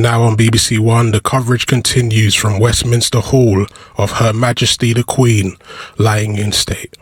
Now on BBC One, the coverage continues from Westminster Hall of Her Majesty the Queen, lying in state.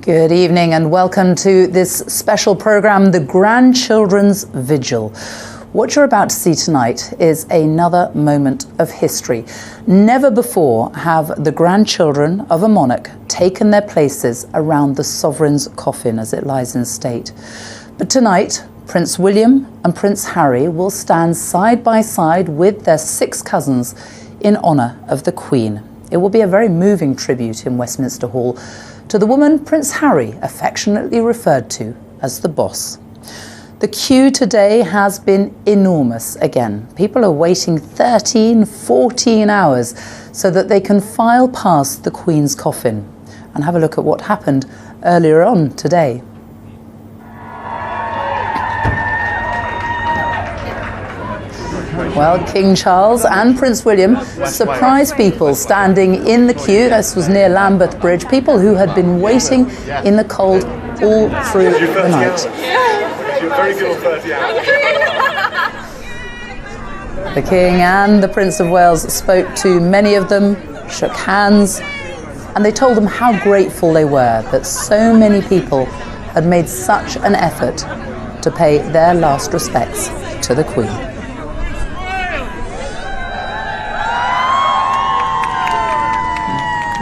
Good evening and welcome to this special programme, The Grandchildren's Vigil. What you're about to see tonight is another moment of history. Never before have the grandchildren of a monarch taken their places around the sovereign's coffin as it lies in state. But tonight, Prince William and Prince Harry will stand side by side with their 6 cousins in honour of the Queen. It will be a very moving tribute in Westminster Hall to the woman Prince Harry affectionately referred to as the boss. The queue today has been enormous again. People are waiting 13, 14 hours so that they can file past the Queen's coffin and have a look at what happened earlier on today. Well, King Charles and Prince William surprised people standing in the queue. This was near Lambeth Bridge, people who had been waiting in the cold all through the night. You're very good on 30 hours. The King and the Prince of Wales spoke to many of them, shook hands, and they told them how grateful they were that so many people had made such an effort to pay their last respects to the Queen.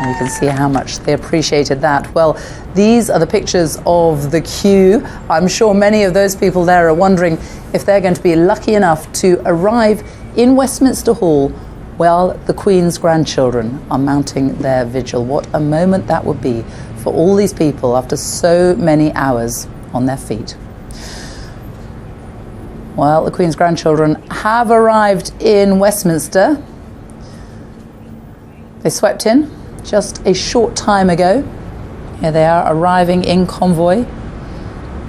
You can see how much they appreciated that. Well, these are the pictures of the queue. I'm sure many of those people there are wondering if they're going to be lucky enough to arrive in Westminster Hall while the Queen's grandchildren are mounting their vigil. What a moment that would be for all these people after so many hours on their feet. Well, the Queen's grandchildren have arrived in Westminster. They swept in just a short time ago. Here they are arriving in convoy.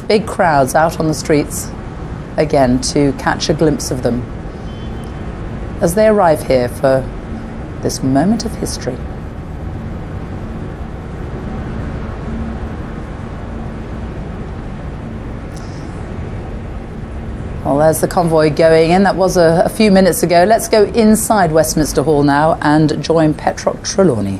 Big crowds out on the streets again to catch a glimpse of them as they arrive here for this moment of history. Well, there's the convoy going in. That was a few minutes ago. Let's go inside Westminster Hall now and join Petroc Trelawney.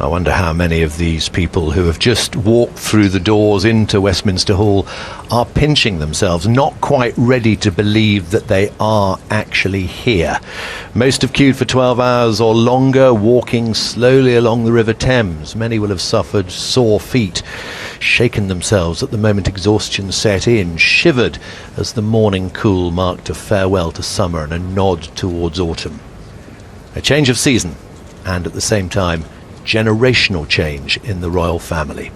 I wonder how many of these people who have just walked through the doors into Westminster Hall are pinching themselves, not quite ready to believe that they are actually here. Most have queued for 12 hours or longer, walking slowly along the River Thames. Many will have suffered sore feet, shaken themselves at the moment exhaustion set in, shivered as the morning cool marked a farewell to summer and a nod towards autumn. A change of season, and at the same time, generational change in the royal family.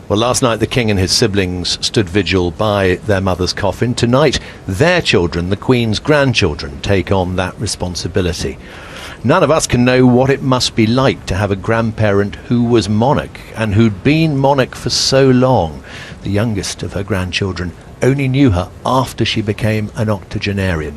Well, last night the King and his siblings stood vigil by their mother's coffin. Tonight, their children, the Queen's grandchildren, take on that responsibility. None of us can know what it must be like to have a grandparent who was monarch and who'd been monarch for so long. The youngest of her grandchildren only knew her after she became an octogenarian.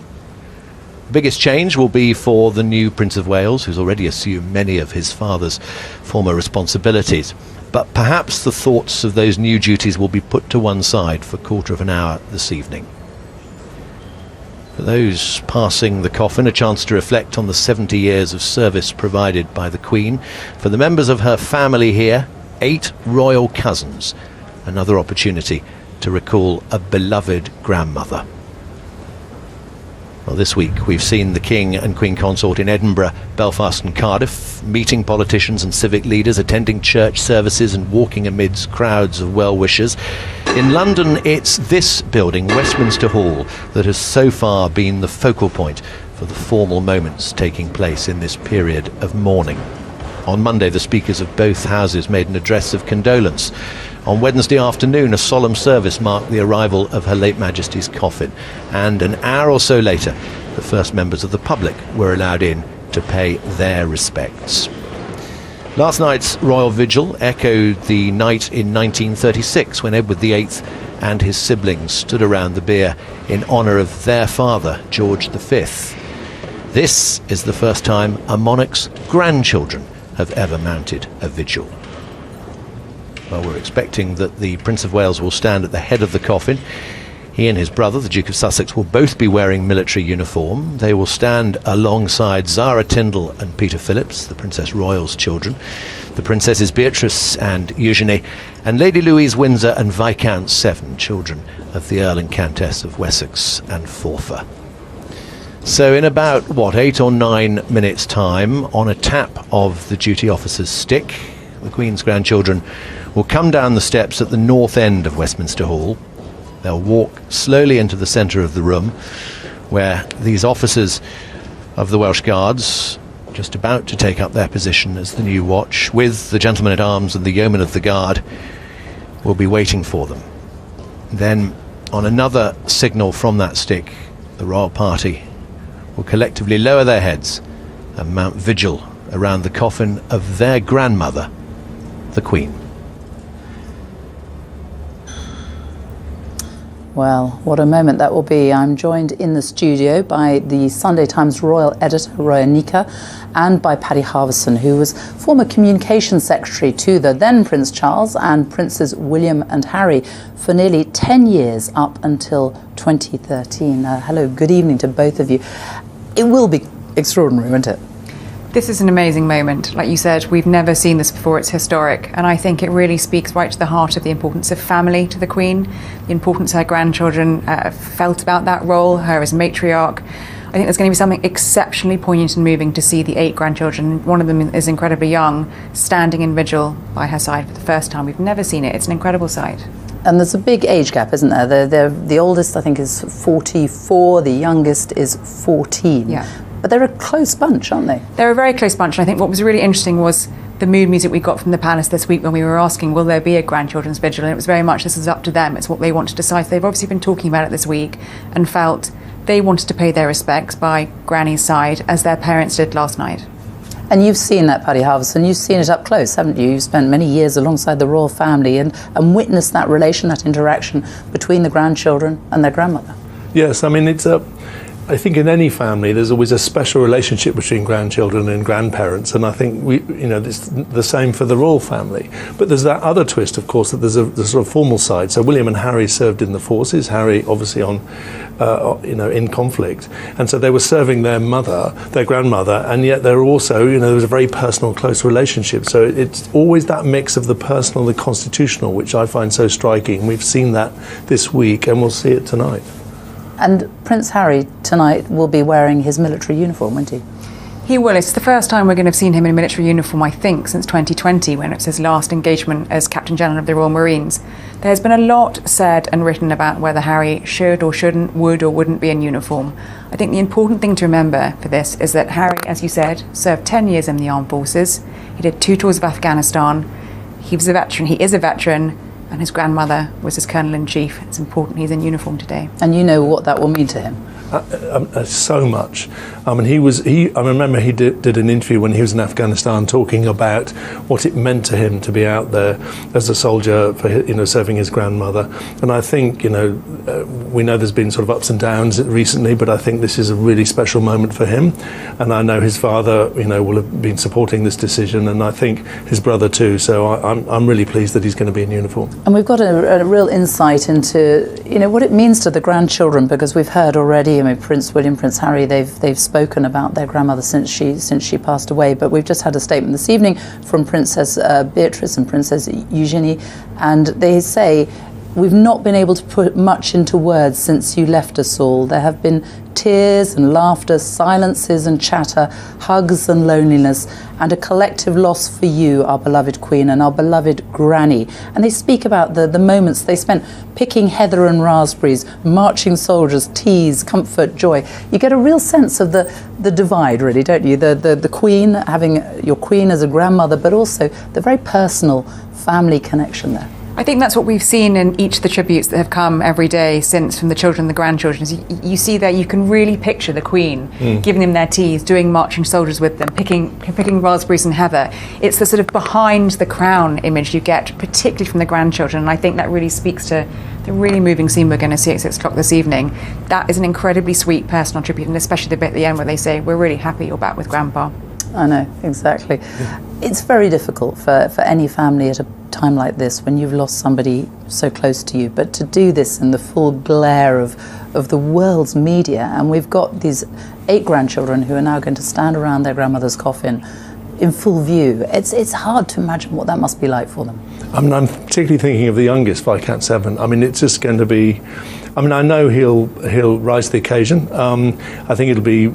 The biggest change will be for the new Prince of Wales, who's already assumed many of his father's former responsibilities. But perhaps the thoughts of those new duties will be put to one side for a quarter of an hour this evening. For those passing the coffin, a chance to reflect on the 70 years of service provided by the Queen. For the members of her family here, 8 royal cousins, another opportunity to recall a beloved grandmother. Well, this week we've seen the King and Queen Consort in Edinburgh, Belfast and Cardiff, meeting politicians and civic leaders, attending church services and walking amidst crowds of well-wishers. In London, it's this building, Westminster Hall, that has so far been the focal point for the formal moments taking place in this period of mourning. On Monday, the speakers of both houses made an address of condolence. On Wednesday afternoon, a solemn service marked the arrival of Her late Majesty's coffin. And an hour or so later, the first members of the public were allowed in to pay their respects. Last night's royal vigil echoed the night in 1936 when Edward VIII and his siblings stood around the bier in honour of their father, George V. This is the first time a monarch's grandchildren have ever mounted a vigil. Well, we're expecting that the Prince of Wales will stand at the head of the coffin. He and his brother, the Duke of Sussex, will both be wearing military uniform. They will stand alongside Zara Tindall and Peter Phillips, the Princess Royal's children, the Princesses Beatrice and Eugenie, and Lady Louise Windsor and Viscount Severn, children of the Earl and Countess of Wessex and Forfar. So in about, 8 or 9 minutes' time, on a tap of the duty officer's stick, the Queen's grandchildren will come down the steps at the north end of Westminster Hall. They'll walk slowly into the centre of the room, where these officers of the Welsh Guards, just about to take up their position as the new watch, with the gentlemen-at-arms and the yeomen of the guard, will be waiting for them. Then, on another signal from that stick, the royal party will collectively lower their heads and mount vigil around the coffin of their grandmother, the Queen. Well, what a moment that will be. I'm joined in the studio by the Sunday Times Royal Editor, Roya Nika, and by Paddy Harvison, who was former Communications Secretary to the then Prince Charles and Princes William and Harry for nearly 10 years up until 2013. Hello, good evening to both of you. It will be extraordinary, won't it? This is an amazing moment. Like you said, we've never seen this before. It's historic. And I think it really speaks right to the heart of the importance of family to the Queen, the importance her grandchildren felt about that role, her as matriarch. I think there's going to be something exceptionally poignant and moving to see the 8 grandchildren, one of them is incredibly young, standing in vigil by her side for the first time. We've never seen it. It's an incredible sight. And there's a big age gap, isn't there? The oldest, I think, is 44. The youngest is 14. Yeah. But they're a close bunch, aren't they? They're a very close bunch. And I think what was really interesting was the mood music we got from the palace this week when we were asking, will there be a grandchildren's vigil? And it was very much, this is up to them. It's what they want to decide. So they've obviously been talking about it this week and felt they wanted to pay their respects by Granny's side, as their parents did last night. And you've seen that, Paddy Harvison. You've seen it up close, haven't you? You've spent many years alongside the royal family and witnessed that relation, that interaction between the grandchildren and their grandmother. Yes, I mean, I think in any family there's always a special relationship between grandchildren and grandparents, and I think it's the same for the royal family. But there's that other twist, of course, that there's the sort of formal side. So William and Harry served in the forces. Harry obviously in conflict, and so they were serving their grandmother, and yet they're also there was a very personal, close relationship. So it's always that mix of the personal, the constitutional, which I find so striking. We've seen that this week, and we'll see it tonight. And Prince Harry tonight will be wearing his military uniform, won't he? He will. It's the first time we're going to have seen him in military uniform, I think, since 2020, when it was his last engagement as Captain General of the Royal Marines. There's been a lot said and written about whether Harry should or shouldn't, would or wouldn't be in uniform. I think the important thing to remember for this is that Harry, as you said, served 10 years in the armed forces. He did 2 tours of Afghanistan. He was a veteran. He is a veteran. And his grandmother was his Colonel-in-Chief. It's important he's in uniform today. And you know what that will mean to him? So much. I remember he did an interview when he was in Afghanistan talking about what it meant to him to be out there as a soldier for serving his grandmother. And I think we know there's been sort of ups and downs recently, but I think this is a really special moment for him. And I know his father will have been supporting this decision, and I think his brother too. So I'm really pleased that he's going to be in uniform. And we've got a real insight into what it means to the grandchildren, because we've heard already I mean, Prince William, Prince Harry, they've spoken about their grandmother since she passed away. But we've just had a statement this evening from Princess Beatrice and Princess Eugenie, and they say, "We've not been able to put much into words since you left us all. There have been tears and laughter, silences and chatter, hugs and loneliness, and a collective loss for you, our beloved Queen and our beloved Granny." And they speak about the moments they spent picking heather and raspberries, marching soldiers, teas, comfort, joy. You get a real sense of the divide, really, don't you? The Queen, having your Queen as a grandmother, but also the very personal family connection there. I think that's what we've seen in each of the tributes that have come every day since, from the children and the grandchildren. You see there, you can really picture the Queen giving them their teas, doing marching soldiers with them, picking raspberries and heather. It's the sort of behind the crown image you get, particularly from the grandchildren, and I think that really speaks to the really moving scene we're going to see at 6 o'clock this evening. That is an incredibly sweet personal tribute, and especially the bit at the end where they say, "We're really happy you're back with Grandpa." I know, exactly. It's very difficult for any family at a time like this when you've lost somebody so close to you, but to do this in the full glare of the world's media, and we've got these 8 grandchildren who are now going to stand around their grandmother's coffin in full view. It's hard to imagine what that must be like for them. I mean, I'm particularly thinking of the youngest, Viscount Severn. I mean, it's just going to be, I mean, I know he'll rise to the occasion. I think it'll be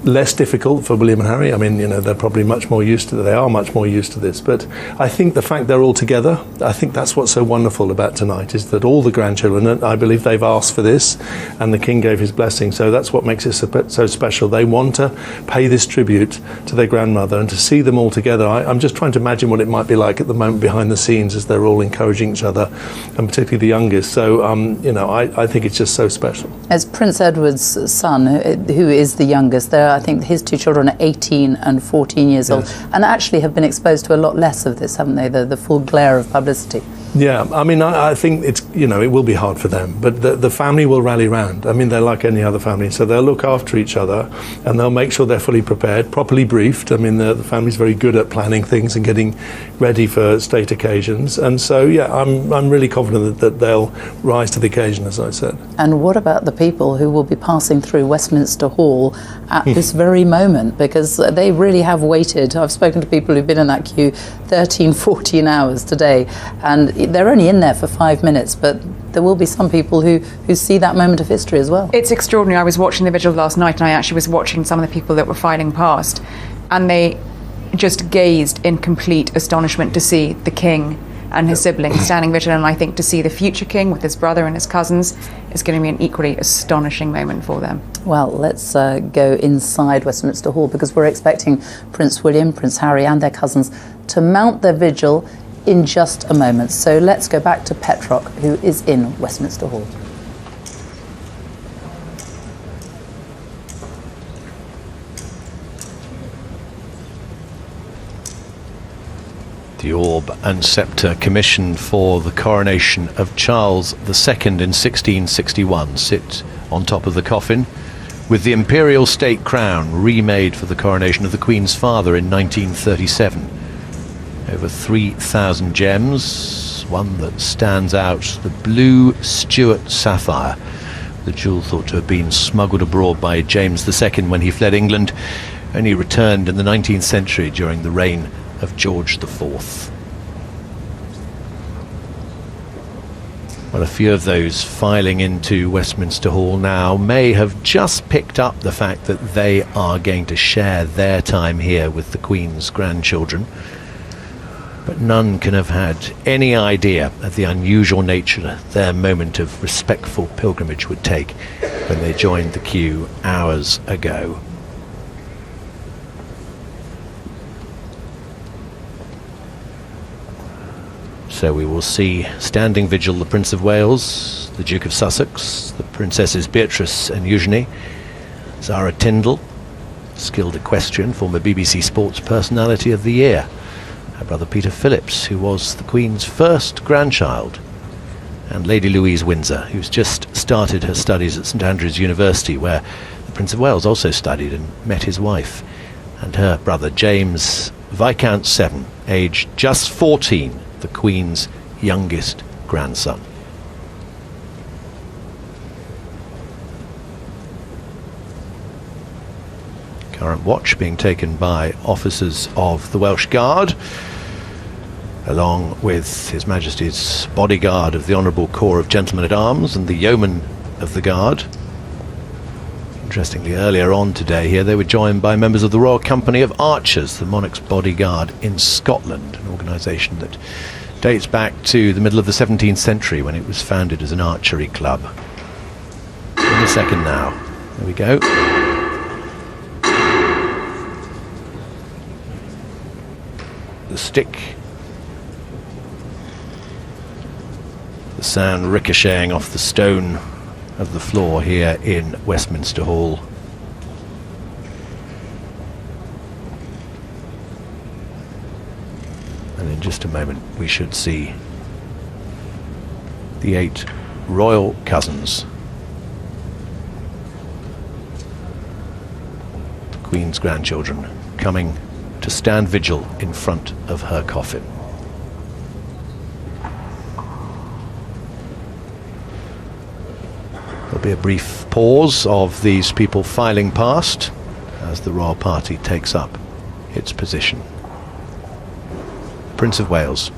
less difficult for William and Harry. I mean, you know, they're probably much more used to this. But I think the fact they're all together, I think that's what's so wonderful about tonight, is that all the grandchildren, and I believe they've asked for this, and the King gave his blessing. So that's what makes it so special. They want to pay this tribute to their grandmother, and to see them all together. I'm just trying to imagine what it might be like at the moment behind the scenes as they're all encouraging each other, and particularly the youngest. So, you know, I think it's just so special. As Prince Edward's son, who is the youngest, I think his 2 children are 18 and 14 years old, and actually have been exposed to a lot less of this, haven't they? The full glare of publicity. Yeah, I mean, I think it's, you know, it will be hard for them, but the family will rally round. I mean, they're like any other family, so they'll look after each other, and they'll make sure they're fully prepared, properly briefed. I mean, the family's very good at planning things and getting ready for state occasions, and so, yeah, I'm really confident that they'll rise to the occasion, as I said. And what about the people who will be passing through Westminster Hall at this very moment? Because they really have waited. I've spoken to people who've been in that queue 13, 14 hours today, and they're only in there for 5 minutes, but there will be some people who see that moment of history as well. It's extraordinary. I was watching the vigil last night, and I actually was watching some of the people that were filing past, and they just gazed in complete astonishment to see the King and his siblings standing vigil, and I think to see the future King with his brother and his cousins is going to be an equally astonishing moment for them. Well, let's go inside Westminster Hall, because we're expecting Prince William, Prince Harry and their cousins to mount their vigil in just a moment. So let's go back to Petrock, who is in Westminster Hall. The Orb and Sceptre commissioned for the coronation of Charles II in 1661 sit on top of the coffin, with the imperial state crown remade for the coronation of the Queen's father in 1937. Over 3,000 gems, one that stands out, the blue Stuart sapphire, the jewel thought to have been smuggled abroad by James II when he fled England, only returned in the 19th century during the reign of George IV. Well, a few of those filing into Westminster Hall now may have just picked up the fact that they are going to share their time here with the Queen's grandchildren. But none can have had any idea of the unusual nature their moment of respectful pilgrimage would take when they joined the queue hours ago. So we will see Standing Vigil the Prince of Wales, the Duke of Sussex, the Princesses Beatrice and Eugenie, Zara Tindall, skilled equestrian, former BBC Sports Personality of the Year, her brother Peter Phillips, who was the Queen's first grandchild, and Lady Louise Windsor, who's just started her studies at St Andrews University, where the Prince of Wales also studied and met his wife, and her brother James, Viscount Severn, aged just 14, the Queen's youngest grandson. Current watch being taken by officers of the Welsh Guard, along with His Majesty's bodyguard of the Honourable Corps of Gentlemen at Arms and the yeomen of the Guard. Interestingly, earlier on today here, they were joined by members of the Royal Company of Archers, the monarch's bodyguard in Scotland, an organisation that dates back to the middle of the 17th century when it was founded as an archery club. In a second now. There we go. The stick. The sound ricocheting off the stone of the floor here in Westminster Hall. And in just a moment we should see the 8 royal cousins, the Queen's grandchildren, coming to stand vigil in front of her coffin. There'll be a brief pause of these people filing past as the royal party takes up its position. Prince of Wales,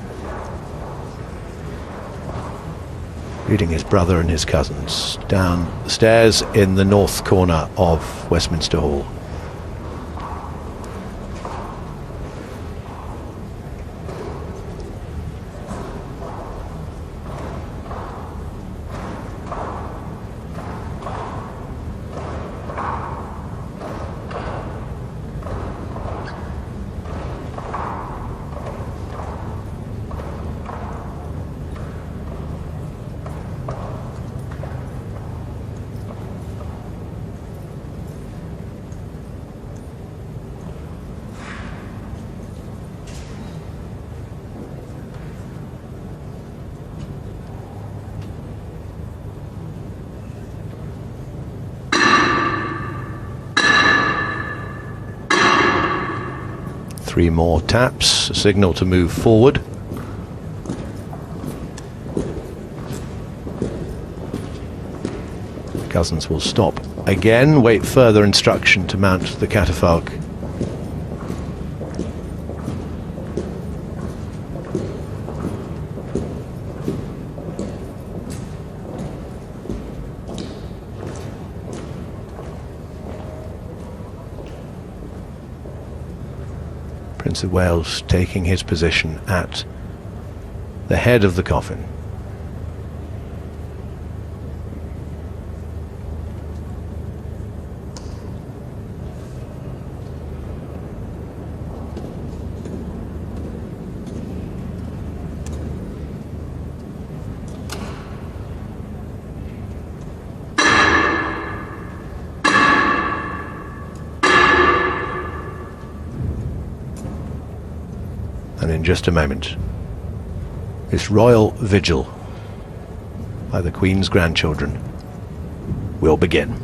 leading his brother and his cousins down the stairs in the north corner of Westminster Hall. Three more taps, a signal to move forward. Cousins will stop again, wait further instruction to mount the catafalque. Prince of Wales taking his position at the head of the coffin. And in just a moment, this royal vigil by the Queen's grandchildren will begin.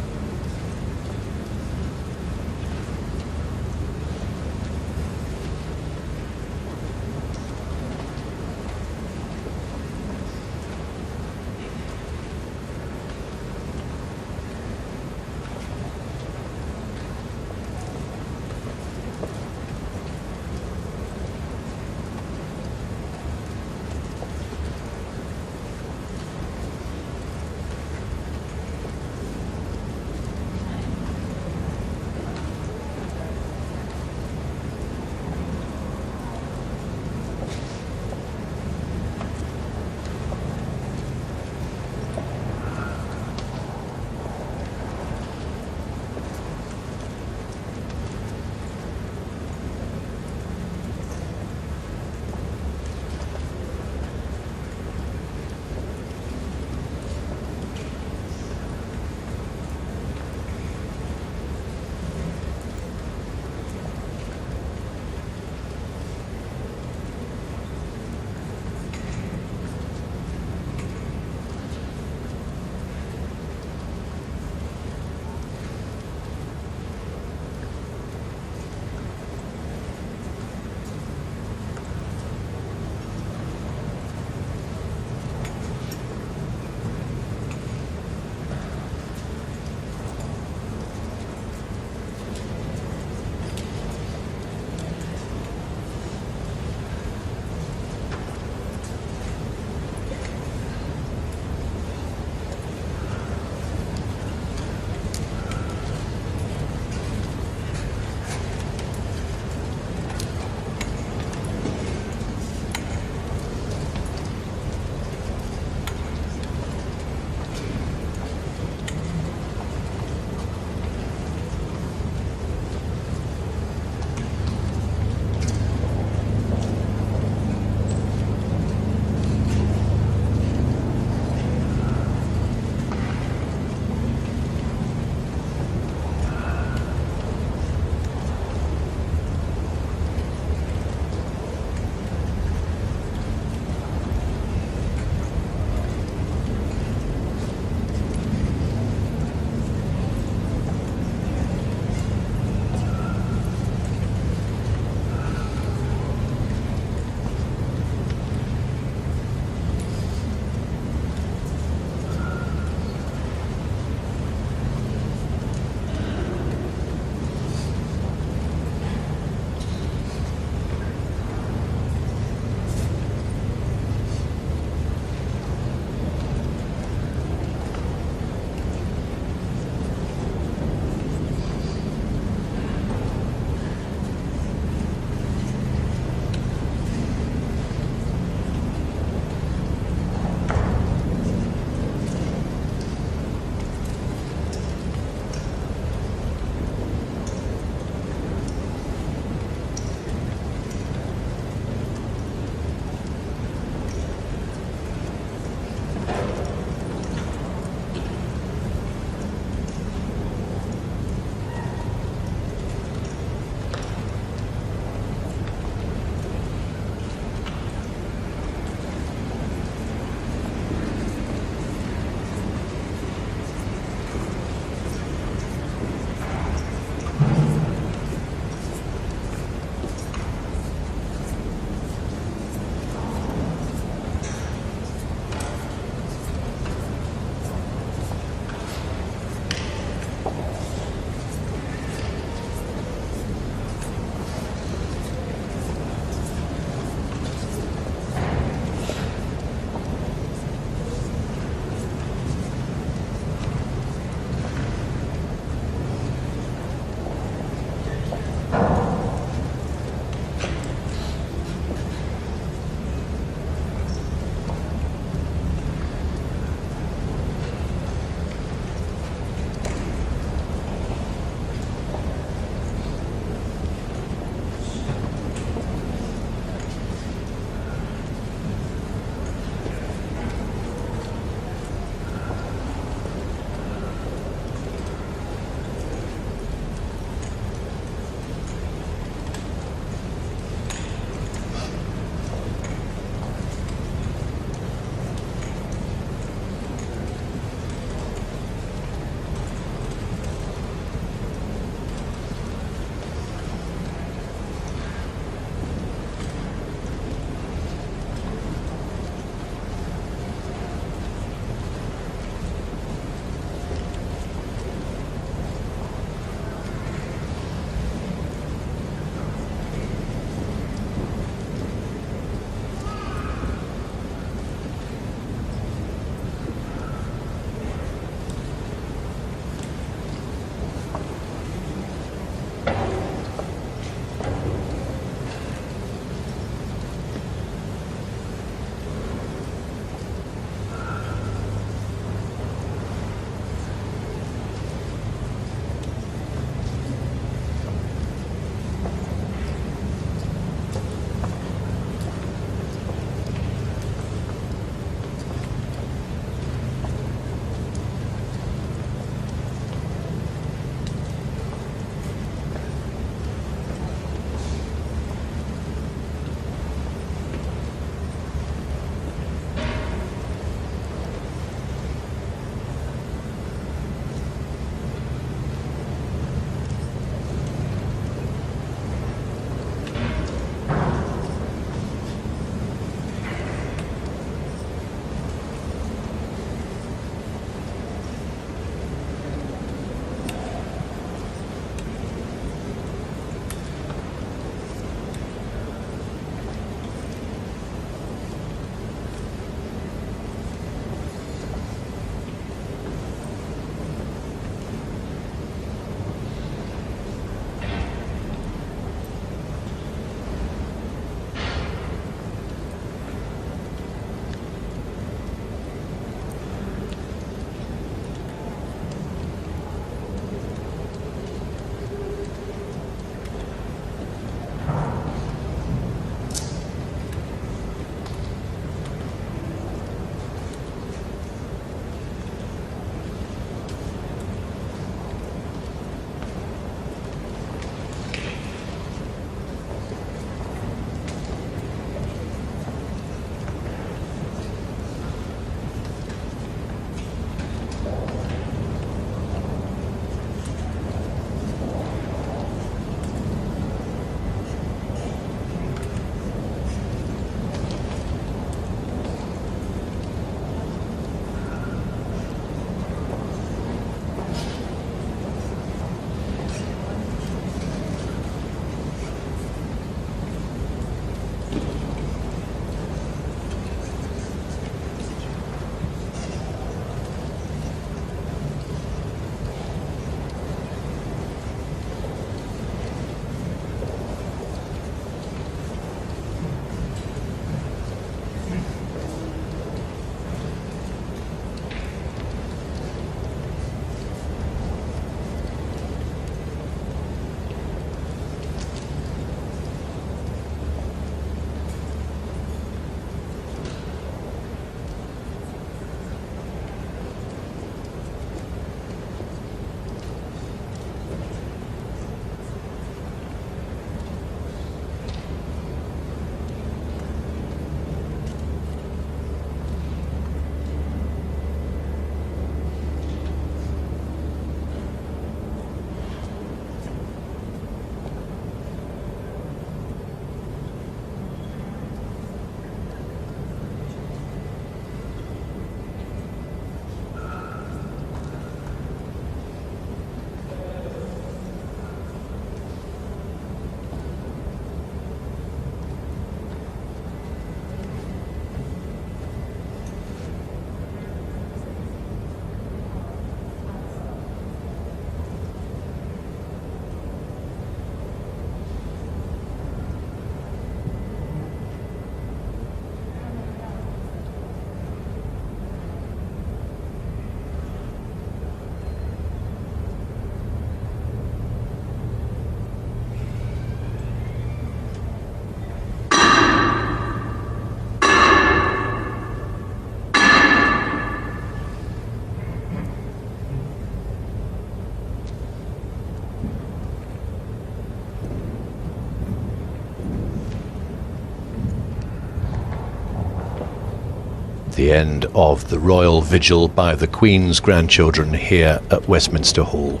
the end of the royal vigil by the Queen's grandchildren here at Westminster Hall.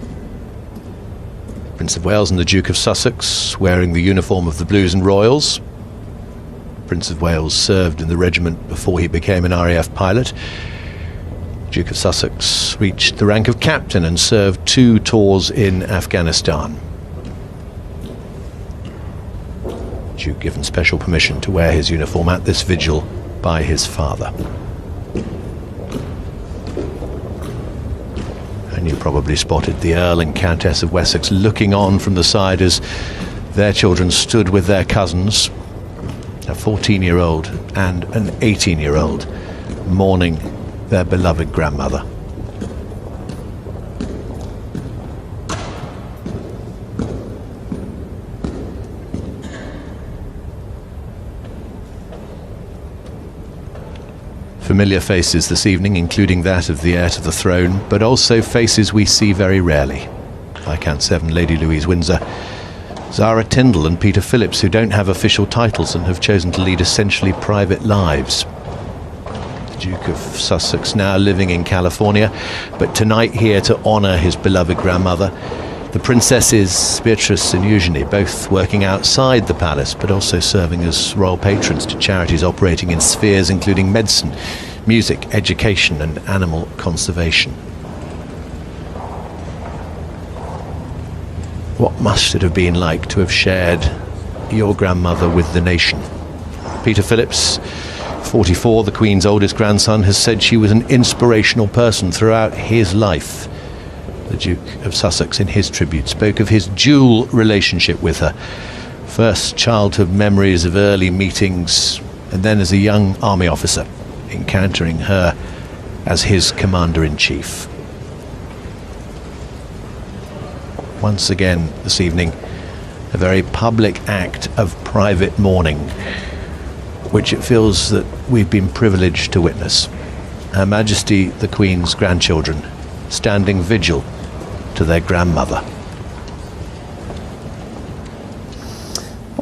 Prince of Wales and the Duke of Sussex wearing the uniform of the Blues and Royals. Prince of Wales served in the regiment before he became an RAF pilot. Duke of Sussex reached the rank of captain and served 2 tours in Afghanistan. Duke given special permission to wear his uniform at this vigil by his father. And you probably spotted the Earl and Countess of Wessex looking on from the side as Their children stood with their cousins, a 14-year-old and an 18-year-old, mourning their beloved grandmother. Familiar faces this evening, including that of the heir to the throne, but also faces we see very rarely. Viscount Severn, Lady Louise Windsor, Zara Tindall and Peter Phillips, who don't have official titles and have chosen to lead essentially private lives. The Duke of Sussex now living in California, but tonight here to honour his beloved grandmother. The princesses Beatrice and Eugenie, both working outside the palace, but also serving as royal patrons to charities operating in spheres including medicine, music, education and animal conservation. What must it have been like to have shared your grandmother with the nation? Peter Phillips, 44, the Queen's oldest grandson, has said she was an inspirational person throughout his life. The Duke of Sussex, in his tribute, spoke of his dual relationship with her. First, childhood memories of early meetings, and then as a young army officer, encountering her as his commander-in-chief. Once again this evening, a very public act of private mourning, which it feels that we've been privileged to witness. Her Majesty the Queen's grandchildren standing vigil to their grandmother.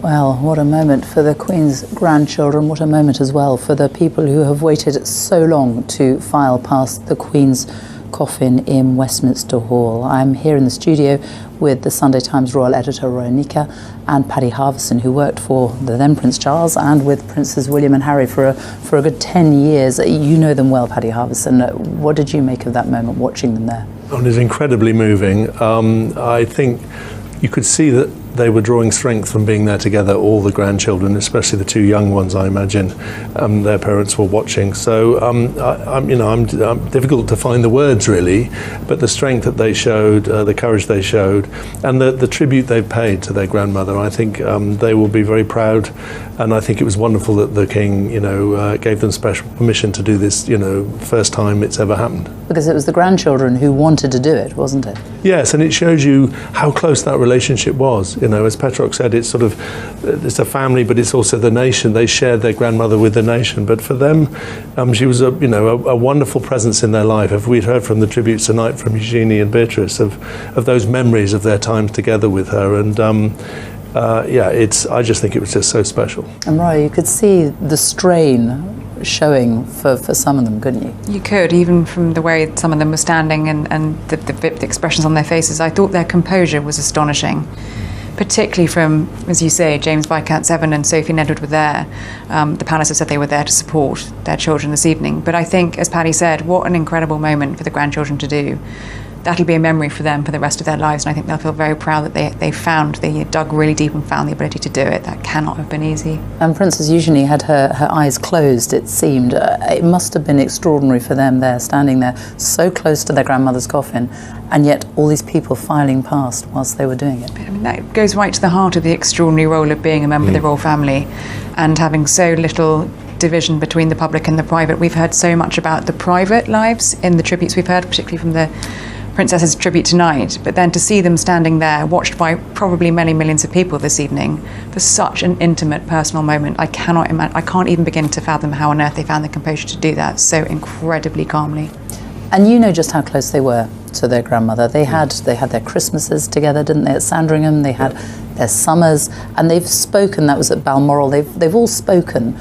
Well, what a moment for the Queen's grandchildren, what a moment as well for the people who have waited so long to file past the Queen's coffin in Westminster Hall. I'm here in the studio with the Sunday Times royal editor Ronika and Paddy Harvison, who worked for the then Prince Charles and with Princes William and Harry for a good 10 years. You know them well, Paddy Harvison. What did you make of that moment, watching them there? Oh, it was incredibly moving. I think you could see that they were drawing strength from being there together, all the grandchildren, especially the two young ones, I imagine. Their parents were watching. So, I'm difficult to find the words, really, but the strength that they showed, the courage they showed, and the tribute they've paid to their grandmother, I think they will be very proud. And I think it was wonderful that the King, gave them special permission to do this, first time it's ever happened. Because it was the grandchildren who wanted to do it, wasn't it? Yes, and it shows you how close that relationship was. As Petrock said, it's it's a family, but it's also the nation. They shared their grandmother with the nation. But for them, she was a wonderful presence in their life. If we'd heard from the tributes tonight from Eugenie and Beatrice of those memories of their times together with her, and I just think it was just so special. And Roy, you could see the strain showing for some of them, couldn't you? You could, even from the way some of them were standing and the expressions on their faces. I thought their composure was astonishing, particularly from, as you say, James Viscount Severn and Sophie and Edward were there. The palace have said they were there to support their children this evening. But I think, as Paddy said, what an incredible moment for the grandchildren to do. That'll be a memory for them for the rest of their lives, and I think they'll feel very proud that they dug really deep and found the ability to do it. That cannot have been easy. And Princess Eugenie had her eyes closed, it seemed. It must have been extraordinary for them there, standing there so close to their grandmother's coffin, and yet all these people filing past whilst they were doing it. I mean, that goes right to the heart of the extraordinary role of being a member of the royal family and having so little division between the public and the private. We've heard so much about the private lives in the tributes we've heard, particularly from the Princess's tribute tonight, but then to see them standing there, watched by probably many millions of people this evening, for such an intimate, personal moment, I can't even begin to fathom how on earth they found the composure to do that so incredibly calmly. And you know just how close they were to their grandmother. They had their Christmases together, didn't they, at Sandringham? They had their summers, and they've spoken. That was at Balmoral. They've all spoken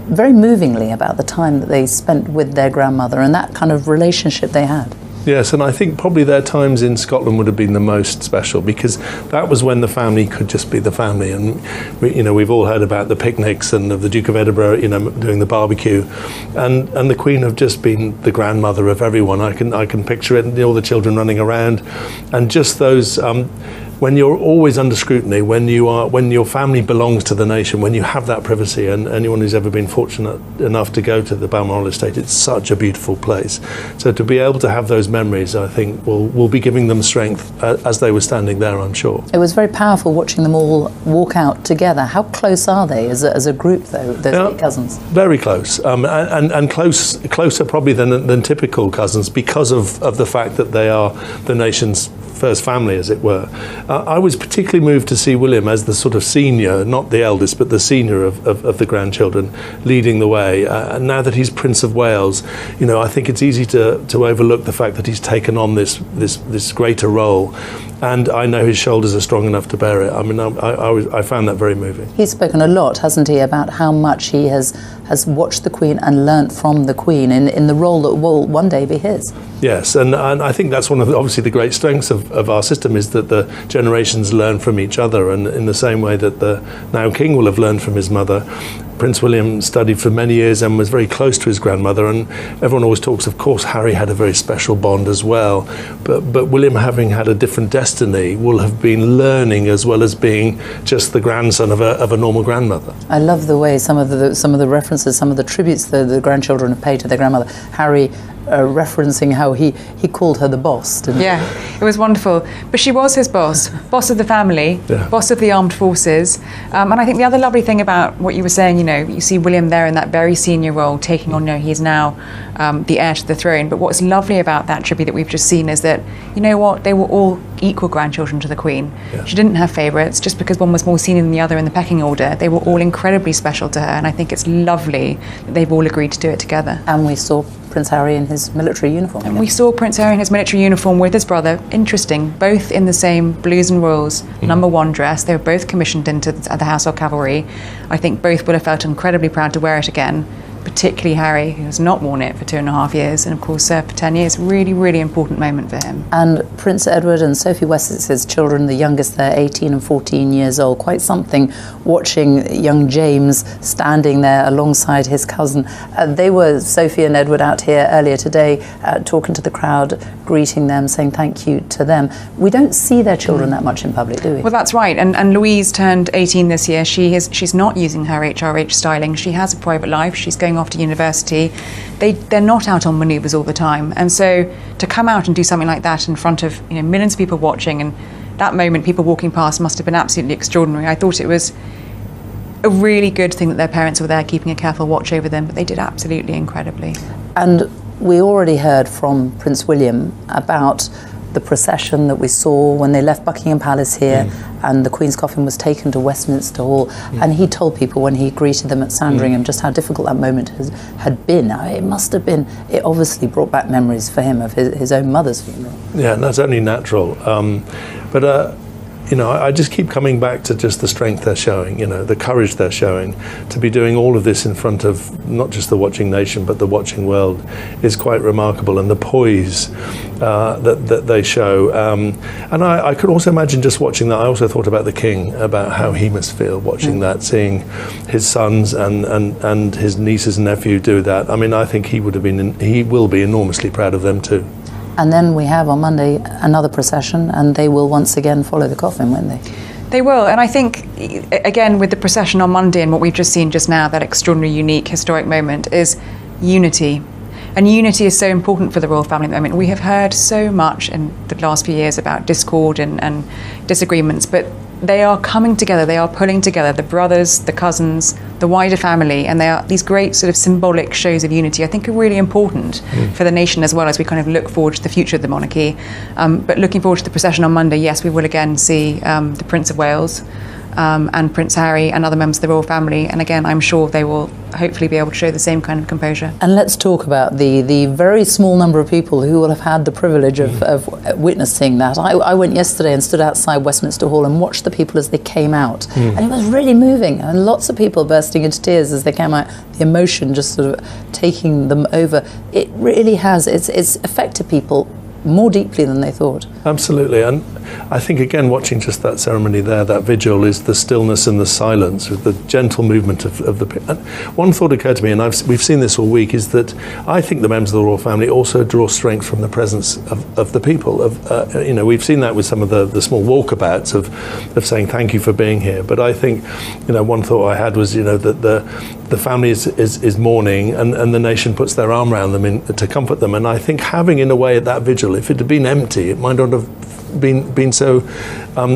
very movingly about the time that they spent with their grandmother and that kind of relationship they had. Yes, and I think probably their times in Scotland would have been the most special, because that was when the family could just be the family. And we've all heard about the picnics and of the Duke of Edinburgh, doing the barbecue, and the Queen have just been the grandmother of everyone. I can picture it, and all the children running around, and just those when you're always under scrutiny, when your family belongs to the nation, when you have that privacy, and anyone who's ever been fortunate enough to go to the Balmoral estate, it's such a beautiful place. So to be able to have those memories, I think will be giving them strength as they were standing there, I'm sure. It was very powerful watching them all walk out together. How close are they as a group, though, those eight cousins? Very close, and closer probably than typical cousins, because of the fact that they are the nation's first family, as it were. I was particularly moved to see William as the sort of senior, not the eldest, but the senior of the grandchildren, leading the way. And now that he's Prince of Wales, I think it's easy to overlook the fact that he's taken on this greater role. And I know his shoulders are strong enough to bear it. I mean, I found that very moving. He's spoken a lot, hasn't he, about how much he has watched the Queen and learnt from the Queen in the role that will one day be his. Yes, and I think that's one of obviously the great strengths of our system, is that the generations learn from each other, and in the same way that the now King will have learned from his mother, Prince William studied for many years and was very close to his grandmother, and everyone always talks, of course, Harry had a very special bond as well, but William, having had a different destiny, will have been learning as well as being just the grandson of a normal grandmother. I love the way some of the references, some of the tributes the grandchildren have paid to their grandmother. Harry referencing how he called her the boss, didn't he? Yeah, it was wonderful. But she was his boss, boss of the family, boss of the armed forces. And I think the other lovely thing about what you were saying, you see William there in that very senior role, taking on, he's now the heir to the throne. But what's lovely about that tribute that we've just seen is that, they were all equal grandchildren to the Queen. Yeah. She didn't have favourites just because one was more senior than the other in the pecking order. They were all incredibly special to her, and I think it's lovely that they've all agreed to do it together. And we saw Prince Harry in his military uniform. And we saw Prince Harry in his military uniform with his brother. Interesting, both in the same Blues and Royals #1 dress. They were both commissioned into the Household Cavalry. I think both would have felt incredibly proud to wear it again, particularly Harry, who has not worn it for 2.5 years, and of course served for 10 years. Really, really important moment for him. And Prince Edward and Sophie Wessex's children, the youngest, they're 18 and 14 years old. Quite something watching young James standing there alongside his cousin. Sophie and Edward, out here earlier today, talking to the crowd, greeting them, saying thank you to them. We don't see their children that much in public, do we? Well, that's right. And Louise turned 18 this year. She's not using her HRH styling. She has a private life. She's going off to university. They're not out on manoeuvres all the time, and so to come out and do something like that in front of millions of people watching, and that moment people walking past must have been absolutely extraordinary. I thought it was a really good thing that their parents were there keeping a careful watch over them, but they did absolutely incredibly. And we already heard from Prince William about the procession that we saw when they left Buckingham Palace here, and the Queen's coffin was taken to Westminster Hall, and he told people when he greeted them at Sandringham just how difficult that moment had been. Now, it obviously brought back memories for him of his own mother's funeral. Yeah, and that's only natural. I just keep coming back to just the strength they're showing, the courage they're showing. To be doing all of this in front of not just the watching nation, but the watching world is quite remarkable, and the poise that they show. And I could also imagine just watching that. I also thought about the King, about how he must feel watching that, seeing his sons and his nieces and nephew do that. I mean, I think he will be enormously proud of them too. And then we have on Monday another procession, and they will once again follow the coffin, won't they? They will, and I think, again, with the procession on Monday and what we've just seen just now, that extraordinary, unique, historic moment, is unity. And unity is so important for the royal family at the moment. We have heard so much in the last few years about discord and disagreements, but they are coming together, they are pulling together the brothers, the cousins, the wider family, and they are these great sort of symbolic shows of unity, I think, are really important for the nation as well as we kind of look forward to the future of the monarchy. But looking forward to the procession on Monday, yes, we will again see the Prince of Wales and Prince Harry and other members of the royal family, and again, I'm sure they will hopefully be able to show the same kind of composure. And let's talk about the very small number of people who will have had the privilege of witnessing that. I went yesterday and stood outside Westminster Hall and watched the people as they came out, and it was really moving, and lots of people bursting into tears as they came out, the emotion just sort of taking them over. It really has, it's affected people more deeply than they thought. Absolutely, and I think again watching just that ceremony there, that vigil, is the stillness and the silence, with the gentle movement of the. And one thought occurred to me, and we've seen this all week, is that I think the members of the royal family also draw strength from the presence of the people. We've seen that with some of the small walkabouts of saying thank you for being here. But I think, one thought I had was, that the family is mourning, and the nation puts their arm around them to comfort them. And I think having, in a way, at that vigil, if it had been empty, it might not have been so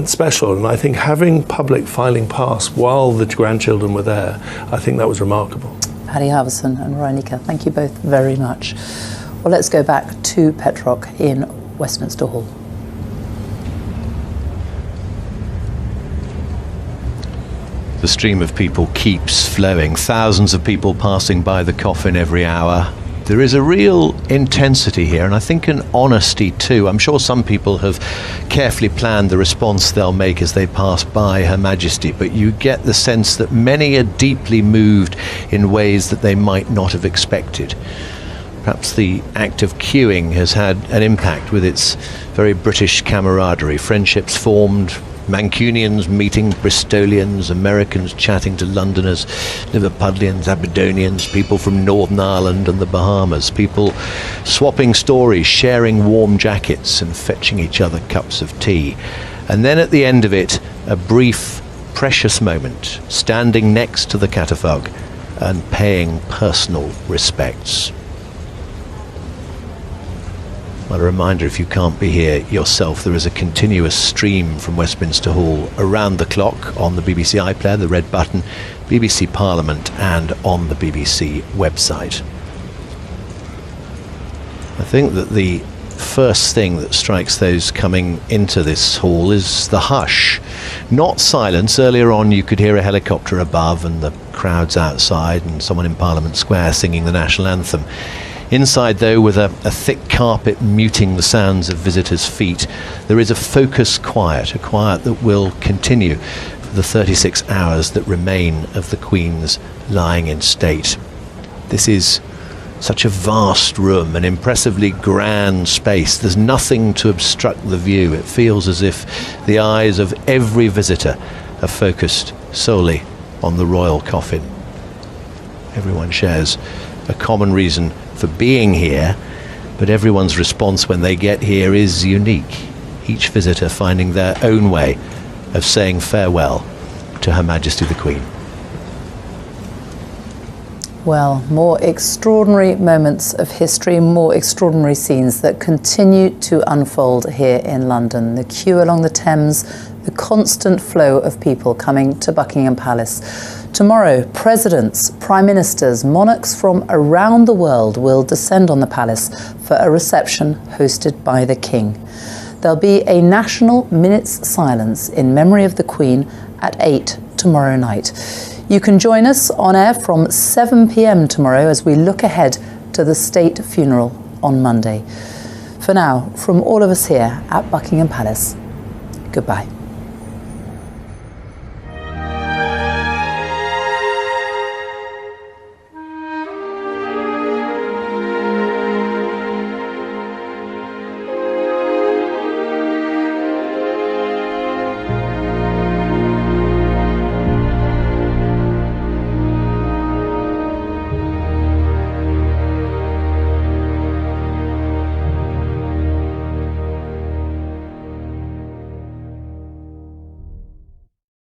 special. And I think having public filing past while the grandchildren were there, I think that was remarkable. Paddy Harverson and Roinika, thank you both very much. Well, let's go back to Petrock in Westminster Hall. The stream of people keeps flowing, thousands of people passing by the coffin every hour. There is a real intensity here, and I think an honesty too. I'm sure some people have carefully planned the response they'll make as they pass by Her Majesty, but you get the sense that many are deeply moved in ways that they might not have expected. Perhaps the act of queuing has had an impact with its very British camaraderie. Friendships formed, Mancunians meeting Bristolians, Americans chatting to Londoners, Liverpudlians, Aberdonians, people from Northern Ireland and the Bahamas, people swapping stories, sharing warm jackets and fetching each other cups of tea. And then at the end of it, a brief, precious moment, standing next to the catafalque and paying personal respects. Well, a reminder, if you can't be here yourself, there is a continuous stream from Westminster Hall around the clock on the BBC iPlayer, the red button, BBC Parliament, and on the BBC website. I think that the first thing that strikes those coming into this hall is the hush. Not silence. Earlier on you could hear a helicopter above and the crowds outside and someone in Parliament Square singing the national anthem. Inside, though, with a thick carpet muting the sounds of visitors' feet, there is a focused quiet, a quiet that will continue for the 36 hours that remain of the Queen's lying in state. This is such a vast room, an impressively grand space. There's nothing to obstruct the view. It feels as if the eyes of every visitor are focused solely on the royal coffin. Everyone shares a common reason for being here, but everyone's response when they get here is unique, each visitor finding their own way of saying farewell to Her Majesty the Queen. Well, more extraordinary moments of history, more extraordinary scenes that continue to unfold here in London. The queue along the Thames, the constant flow of people coming to Buckingham Palace. Tomorrow, presidents, prime ministers, monarchs from around the world will descend on the palace for a reception hosted by the King. There'll be a national minute's silence in memory of the Queen at 8 tomorrow night. You can join us on air from 7 p.m. tomorrow as we look ahead to the state funeral on Monday. For now, from all of us here at Buckingham Palace, goodbye.